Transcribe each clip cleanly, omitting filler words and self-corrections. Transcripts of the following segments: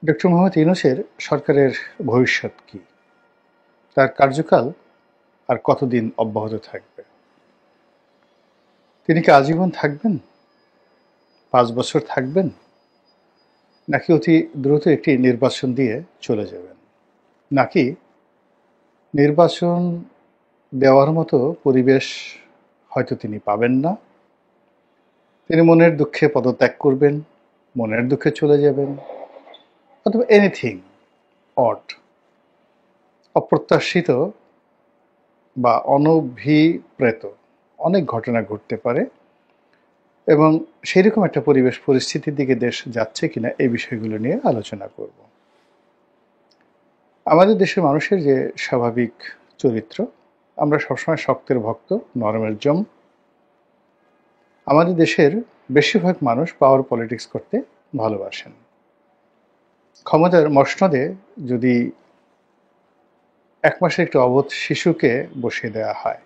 Doctor Mohammad ইউনূসের সরকারের ভবিষ্যৎ কি? তার কার্যকাল আর কতদিন অব্যাহত থাকবে? তিনি কি আজীবন থাকবেন? ৫ বছর থাকবেন? নাকি অতি দ্রুত একটি নির্বাচন দিয়ে চলে যাবেন? নাকি নির্বাচন দেওয়ার মতো পরিবেশ হয়তো তিনি পাবেন না, তিনি মনের দুঃখে পদত্যাগ করবেন, মনের দুঃখে চলে যাবেন, অথবা এনিথিং অড, অপ্রত্যাশিত বা অনভিপ্রেত অনেক ঘটনা ঘটতে পারে এবং সেইরকম একটা পরিবেশ পরিস্থিতির দিকে দেশ যাচ্ছে কিনা এই বিষয়গুলো নিয়ে আলোচনা করব। আমাদের দেশের মানুষের যে স্বাভাবিক চরিত্র, আমরা সবসময় শক্তের ভক্ত, নরমের জম। আমাদের দেশের বেশিরভাগ মানুষ পাওয়ার পলিটিক্স করতে ভালোবাসেন। ক্ষমতার মসনদে যদি 1 মাসের একটি অবোধ শিশুকে বসিয়ে দেওয়া হয়,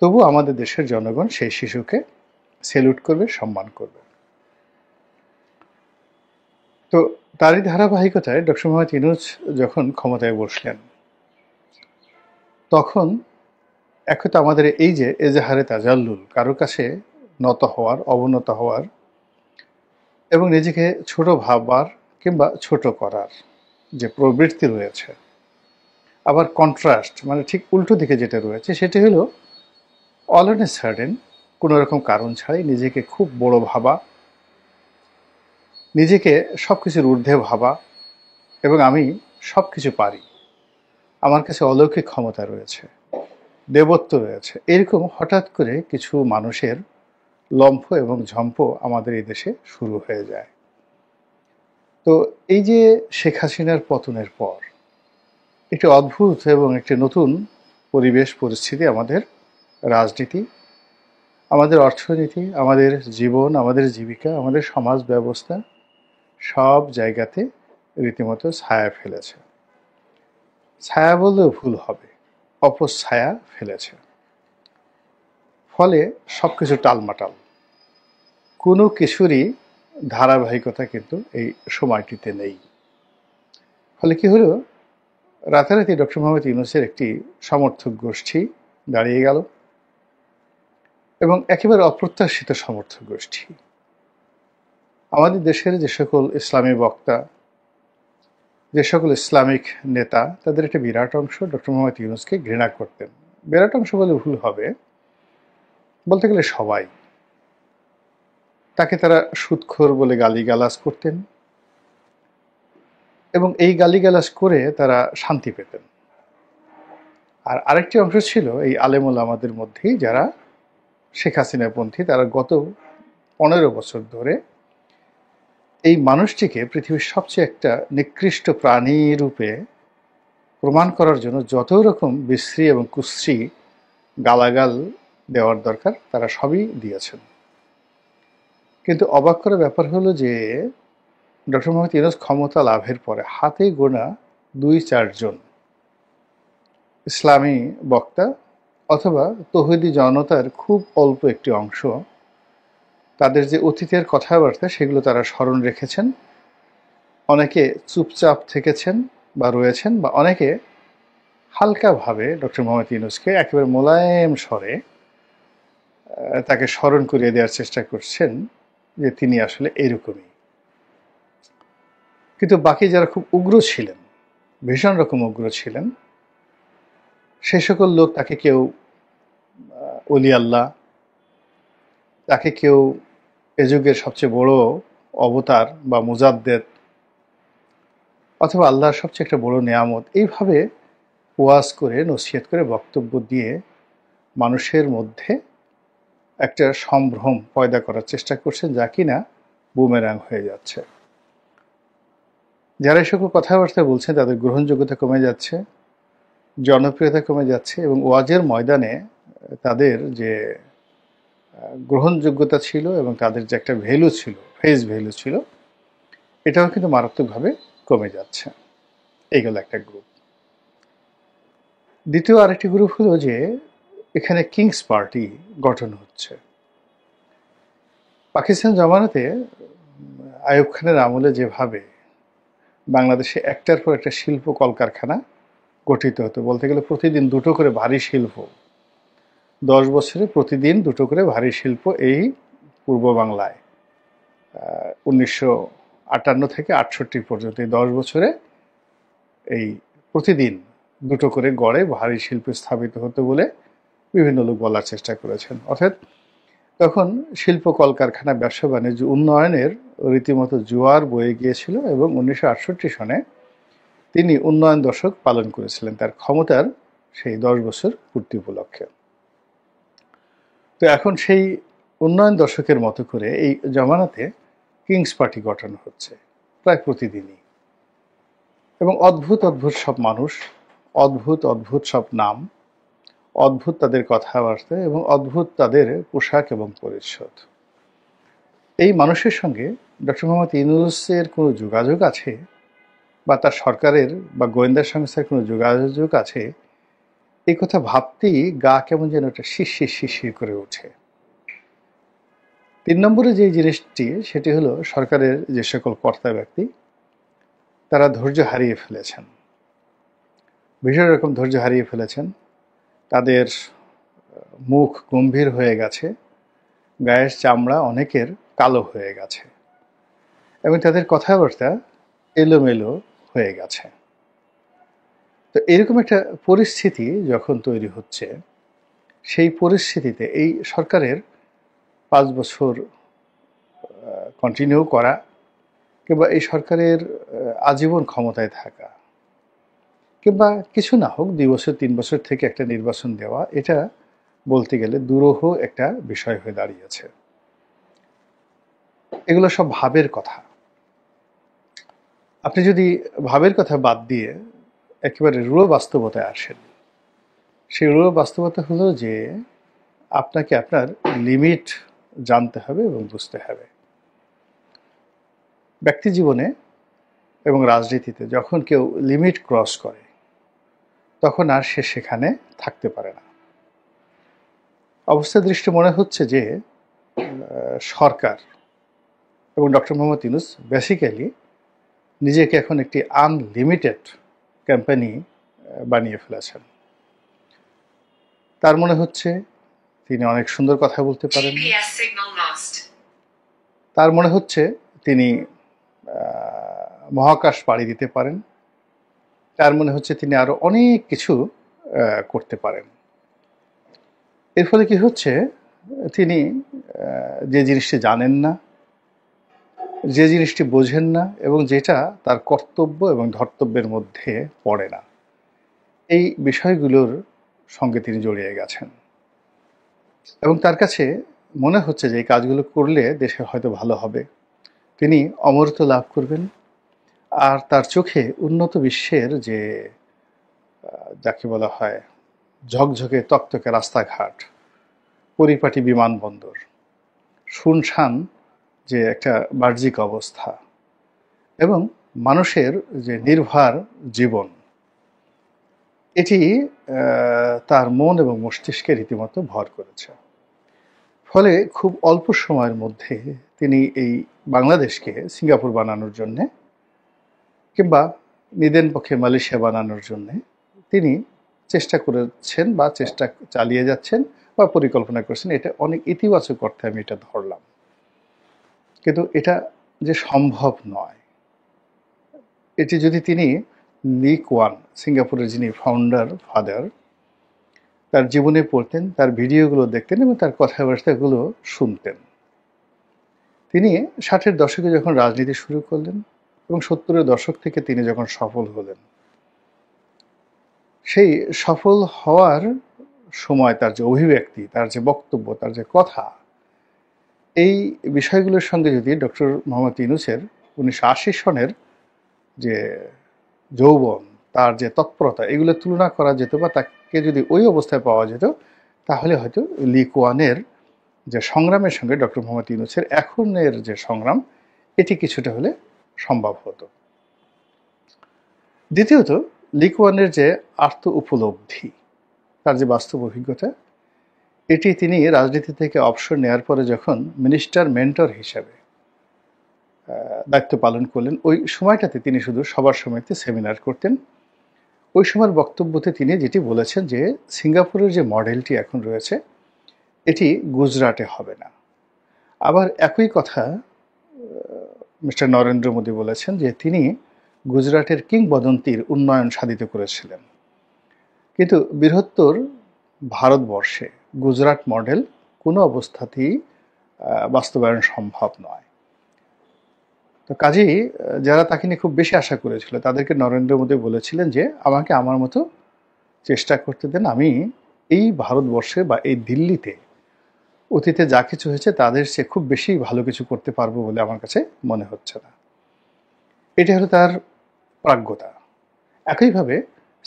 তবু আমাদের দেশের জনগণ সেই শিশুকে সেলুট করবে, সম্মান করবে। তো তারই ধারাবাহিকতায় ডক্টর মোহাম্মদ ইউনূস যখন ক্ষমতায় বসলেন, তখন তো আমাদের এই যে এজাহারে তাজাল্লুল, কারোর কাছে নত হওয়ার, অবনত হওয়ার এবং নিজেকে ছোট ভাববার কিংবা ছোট করার যে প্রবৃত্তি রয়েছে, আবার কন্ট্রাস্ট মানে ঠিক উল্টো দিকে যেটা রয়েছে, সেটি হলো অল অন এ সাডেন কোনো রকম কারণ ছাড়াই নিজেকে খুব বড় ভাবা, নিজেকে সব কিছুর ঊর্ধ্বে ভাবা এবং আমি সব কিছু পারি, আমার কাছে অলৌকিক ক্ষমতা রয়েছে, দেবত্ব রয়েছে, এরকম হঠাৎ করে কিছু মানুষের লম্ফ এবং ঝম্প আমাদের এই দেশে শুরু হয়ে যায়। তো এই যে শেখ হাসিনার পতনের পর একটি অদ্ভুত এবং একটি নতুন পরিবেশ পরিস্থিতি আমাদের রাজনীতি, আমাদের অর্থনীতি, আমাদের জীবন, আমাদের জীবিকা, আমাদের সমাজ ব্যবস্থা সব জায়গাতে রীতিমতো ছায়া ফেলেছে। ছায়া বললেও ভুল হবে, অপছায়া ফেলেছে। ফলে সব কিছু টালমাটাল, কোনো কিছুরই ধারাবাহিকতা কিন্তু এই সময়টিতে নেই। ফলে কি হলো, রাতারাতি ডক্টর মোহাম্মদ ইউনূসের একটি সমর্থক গোষ্ঠী দাঁড়িয়ে গেল এবং একেবারে অপ্রত্যাশিত সমর্থক গোষ্ঠী। আমাদের দেশের যে সকল ইসলামী বক্তা, যে সকল ইসলামিক নেতা, তাদের একটা বিরাট অংশ ডক্টর মোহাম্মদ ইউনূসকে ঘৃণা করতেন। বিরাট অংশ বলে ভুল হবে, বলতে গেলে সবাই। তাকে তারা সুদখোর বলে গালিগালাজ করতেন এবং এই গালিগালাজ করে তারা শান্তি পেতেন। আর আরেকটি অংশ ছিল এই আলেম ওলামাদের মধ্যেই যারা শেখ হাসিনাপন্থী, তারা গত 15 বছর ধরে এই মানুষটিকে পৃথিবীর সবচেয়ে একটা নিকৃষ্ট প্রাণী রূপে প্রমাণ করার জন্য যত রকম বিশ্রী এবং কুশ্রী গালাগাল দেওয়ার দরকার তারা সবই দিয়েছেন। কিন্তু অবাক করার ব্যাপার হলো যে ডক্টর মোহাম্মদ ইউনূস ক্ষমতা লাভের পরে হাতে গোনা 2-4 জন ইসলামী বক্তা অথবা তৌহিদি জনতার খুব অল্প একটি অংশ তাদের যে অতীতের কথাবার্তা সেগুলো তারা স্মরণ রেখেছেন। অনেকে চুপচাপ থেকেছেন বা রয়েছেন, বা অনেকে হালকাভাবে ডক্টর মোহাম্মদ ইউনূসকে একেবারে মোলায়েম স্বরে তাকে স্মরণ করিয়ে দেওয়ার চেষ্টা করছেন যে তিনি আসলে এরকমই। কিন্তু বাকি যারা খুব উগ্র ছিলেন, ভীষণ রকম উগ্র ছিলেন, সেই সকল লোক তাকে কেউ ওলি আল্লাহ, তাকে কেউ এ যুগের সবচেয়ে বড় অবতার বা মুজাদ্দেদ অথবা আল্লাহর সবচেয়ে একটা বড় নেয়ামত, এইভাবে ওয়াজ করে, নসিহত করে, বক্তব্য দিয়ে মানুষের মধ্যে একটা সম্ভ্রম পয়দা করার চেষ্টা করছেন, যা কিনা বুমেরাং হয়ে যাচ্ছে। যারা এই সকল কথাবার্তা বলছেন তাদের গ্রহণযোগ্যতা কমে যাচ্ছে, জনপ্রিয়তা কমে যাচ্ছে এবং ওয়াজের ময়দানে তাদের যে গ্রহণযোগ্যতা ছিল এবং তাদের যে একটা ভ্যালু ছিল, ফেস ভ্যালু ছিল, এটাও কিন্তু মারাত্মকভাবে কমে যাচ্ছে। এইগুলো একটা গ্রুপ। দ্বিতীয় আরেকটি গ্রুপ হলো যে এখানে কিংস পার্টি গঠন হচ্ছে। পাকিস্তান জমানাতে আইয়ুব খানের আমলে যেভাবে বাংলাদেশে একটার পর একটা শিল্প কলকারখানা গঠিত হতো, বলতে গেলে প্রতিদিন দুটো করে ভারী শিল্প, 10 বছরে প্রতিদিন দুটো করে ভারী শিল্প এই পূর্ব বাংলায় 1958 থেকে 68 পর্যন্ত এই 10 বছরে এই প্রতিদিন দুটো করে গড়ে ভারী শিল্প স্থাপিত হতো বলে বিভিন্ন লোক বলার চেষ্টা করেছেন। অর্থাৎ তখন শিল্প কলকারখানা ব্যবসা বাণিজ্য উন্নয়নের রীতিমতো জোয়ার বয়ে গিয়েছিল এবং 1968 সনে তিনি উন্নয়ন দশক পালন করেছিলেন তার ক্ষমতার সেই 10 বছর পূর্তি উপলক্ষে। তো এখন সেই উন্নয়ন দশকের মতো করে এই জমানাতে কিংস পার্টি গঠন হচ্ছে প্রায় প্রতিদিনই, এবং অদ্ভুত অদ্ভুত সব মানুষ, অদ্ভুত অদ্ভুত সব নাম, অদ্ভুত তাদের কথাবার্তা এবং অদ্ভুত তাদের পোশাক এবং পরিচ্ছদ। এই মানুষের সঙ্গে ডক্টর মোহাম্মদ ইউনূসের কোনো যোগাযোগ আছে বা তার সরকারের বা গোয়েন্দা সংস্থার কোনো যোগাযোগ আছে, এই কথা ভাবতেই গা কেমন যেন একটা শিরশির শিরশির করে ওঠে। 3 নম্বরে যে জিনিসটি, সেটি হলো সরকারের যে সকল কর্তা ব্যক্তি তারা ধৈর্য হারিয়ে ফেলেছেন, ভীষণ রকম ধৈর্য হারিয়ে ফেলেছেন। তাদের মুখ গম্ভীর হয়ে গেছে, গায়ের চামড়া অনেকের কালো হয়ে গেছে এবং তাদের কথাবার্তা এলোমেলো হয়ে গেছে। তো এরকম একটা পরিস্থিতি যখন তৈরি হচ্ছে, সেই পরিস্থিতিতে এই সরকারের 5 বছর কন্টিনিউ করা কিংবা এই সরকারের আজীবন ক্ষমতায় থাকা কিংবা কিছু না হোক 2 বছর 3 বছর থেকে একটা নির্বাচন দেওয়া, এটা বলতে গেলে দুরূহ একটা বিষয় হয়ে দাঁড়িয়েছে। এগুলো সব ভাবের কথা। আপনি যদি ভাবের কথা বাদ দিয়ে একেবারে রূঢ় বাস্তবতায় আসেন, সেই রূঢ় বাস্তবতা হলো যে আপনাকে আপনার লিমিট জানতে হবে এবং বুঝতে হবে। ব্যক্তি জীবনে এবং রাজনীতিতে যখন কেউ লিমিট ক্রস করে, তখন আর সে সেখানে থাকতে পারে না। অবস্থা দৃষ্টি মনে হচ্ছে যে সরকার এবং ডক্টর মোহাম্মদ ইউনূস বেসিক্যালি নিজেকে এখন একটি আনলিমিটেড কোম্পানি বানিয়ে ফেলেছেন। তার মনে হচ্ছে তিনি অনেক সুন্দর কথা বলতে পারেন, তার মনে হচ্ছে তিনি মহাকাশ পাড়ি দিতে পারেন, তার মনে হচ্ছে তিনি আরো অনেক কিছু করতে পারেন। এর ফলে কি হচ্ছে, তিনি যে জিনিসটি জানেন না, যে জিনিসটি বোঝেন না এবং যেটা তার কর্তব্য এবং ধর্তব্যের মধ্যে পড়ে না, এই বিষয়গুলোর সঙ্গে তিনি জড়িয়ে গেছেন এবং তার কাছে মনে হচ্ছে যে এই কাজগুলো করলে দেশে হয়তো ভালো হবে, তিনি অমরত্ব লাভ করবেন। আর তার চোখে উন্নত বিশ্বের যে যাকে বলা হয় ঝকঝকে তকতকে রাস্তাঘাট, পরিপাটি বিমানবন্দর, শুনশান যে একটা বাহ্যিক অবস্থা এবং মানুষের যে নির্ভার জীবন, এটি তার মন এবং মস্তিষ্কে রীতিমতো ভর করেছে। ফলে খুব অল্প সময়ের মধ্যে তিনি এই বাংলাদেশকে সিঙ্গাপুর বানানোর জন্যে কিংবা নিদেন পক্ষে মালয়েশিয়া বানানোর জন্যে তিনি চেষ্টা করেছেন বা চেষ্টা চালিয়ে যাচ্ছেন বা পরিকল্পনা করেছেন। এটা অনেক ইতিবাচক অর্থে আমি এটা ধরলাম, কিন্তু এটা যে সম্ভব নয়, এটি যদি তিনি লি কুয়ান, সিঙ্গাপুরের যিনি ফাউন্ডার ফাদার, তার জীবনে পড়তেন, তার ভিডিওগুলো দেখতেন এবং তার কথাবার্তাগুলো শুনতেন, তিনি 60-এর দশকে যখন রাজনীতি শুরু করলেন এবং 70-এর দশক থেকে তিনি যখন সফল হলেন, সেই সফল হওয়ার সময় তার যে অভিব্যক্তি, তার যে বক্তব্য, তার যে কথা, এই বিষয়গুলোর সঙ্গে যদি ডক্টর মোহাম্মদ ইউনূসের 1980 সনের যে যৌবন, তার যে তৎপরতা, এগুলো তুলনা করা যেত বা তাকে যদি ওই অবস্থায় পাওয়া যেত, তাহলে হয়তো লি কুয়ানের যে সংগ্রামের সঙ্গে ডক্টর মোহাম্মদ ইউনূসের এখনের যে সংগ্রাম, এটি কিছুটা হলে সম্ভব হতো। দ্বিতীয়ত, লি কুয়ানের যে আত্ম উপলব্ধি, তার যে বাস্তব অভিজ্ঞতা, এটি তিনি রাজনীতি থেকে অবসর নেওয়ার পরে যখন মিনিস্টার মেন্টর হিসাবে দায়িত্ব পালন করলেন। ওই সময়টাতে তিনি শুধু সবার সমিতিতে সেমিনার করতেন। ওই সময়ের বক্তব্যতে তিনি যেটি বলেছেন যে সিঙ্গাপুরের যে মডেলটি এখন রয়েছে এটি গুজরাটে হবে না। আবার একই কথা মিস্টার নরেন্দ্র মোদী বলেছেন যে তিনি গুজরাটের কিংবদন্তির উন্নয়ন সাধিত করেছিলেন। কিন্তু বৃহত্তর ভারতবর্ষে গুজরাট মডেল কোনো অবস্থাতেই বাস্তবায়ন সম্ভব নয়। তো কাজেই যারা তাকে নিয়ে খুব বেশি আশা করেছিল তাদেরকে নরেন্দ্র মোদী বলেছিলেন যে আমাকে আমার মতো চেষ্টা করতে দেন, আমি এই ভারতবর্ষে বা এই দিল্লিতে অতীতে যা কিছু হয়েছে তাদের চেয়ে খুব বেশি ভালো কিছু করতে পারবো বলে আমার কাছে মনে হচ্ছে না। এটা হলো তার প্রাজ্ঞতা। একইভাবে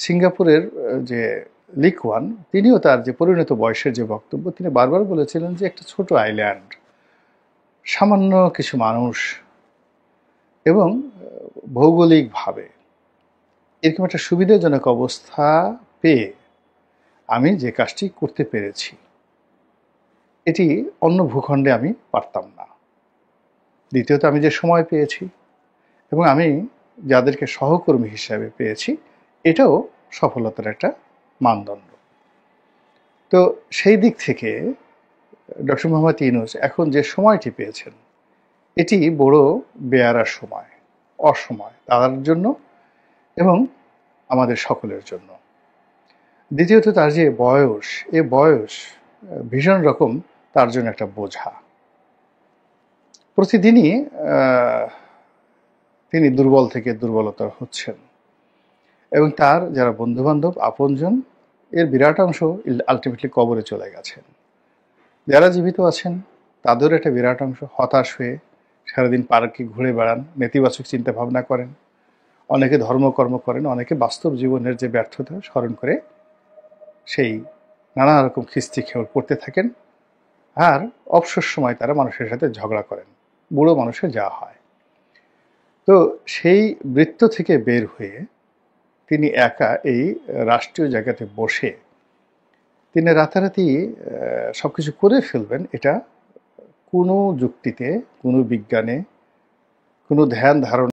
সিঙ্গাপুরের যে লি কুয়ান তিনিও তার যে পরিণত বয়সের যে বক্তব্য তিনি বারবার বলেছিলেন যে একটা ছোট আইল্যান্ড, সামান্য কিছু মানুষ এবং ভৌগোলিকভাবে এরকম একটা সুবিধাজনক অবস্থা পেয়ে আমি যে কাজটি করতে পেরেছি এটি অন্য ভূখণ্ডে আমি পারতাম না। দ্বিতীয়ত আমি যে সময় পেয়েছি এবং আমি যাদেরকে সহকর্মী হিসাবে পেয়েছি এটাও সফলতার একটা মানদণ্ড। তো সেই দিক থেকে ডক্টর মোহাম্মদ ইউনূস এখন যে সময়টি পেয়েছেন এটি বড় বেয়ারার সময়, অসময় তার জন্য এবং আমাদের সকলের জন্য। দ্বিতীয়ত তার যে বয়স, এ বয়স ভীষণ রকম তার জন্য একটা বোঝা। প্রতিদিনই তিনি দুর্বল থেকে দুর্বলতর হচ্ছেন এবং তার যারা বন্ধুবান্ধব আপনজন এর বিরাট অংশ আলটিমেটলি কবরে চলে গেছেন। যারা জীবিত আছেন তাদেরও একটা বিরাট অংশ হতাশ হয়ে সারাদিন পার্কে ঘুরে বেড়ান, নেতিবাচক চিন্তা ভাবনা করেন, অনেকে ধর্মকর্ম করেন, অনেকে বাস্তব জীবনের যে ব্যর্থতা স্মরণ করে সেই নানা রকম খিস্তি খেয়ে পড়তে থাকেন। আর অবসর সময় তারা মানুষের সাথে ঝগড়া করেন, বুড়ো মানুষের যা হয়। তো সেই বৃত্ত থেকে বের হয়ে তিনি একা এই রাষ্ট্রীয় জায়গাতে বসে তিনি রাতারাতি সব কিছু করে ফেলবেন, এটা কোনো যুক্তিতে, কোনো বিজ্ঞানে, কোনো ধ্যান ধারণা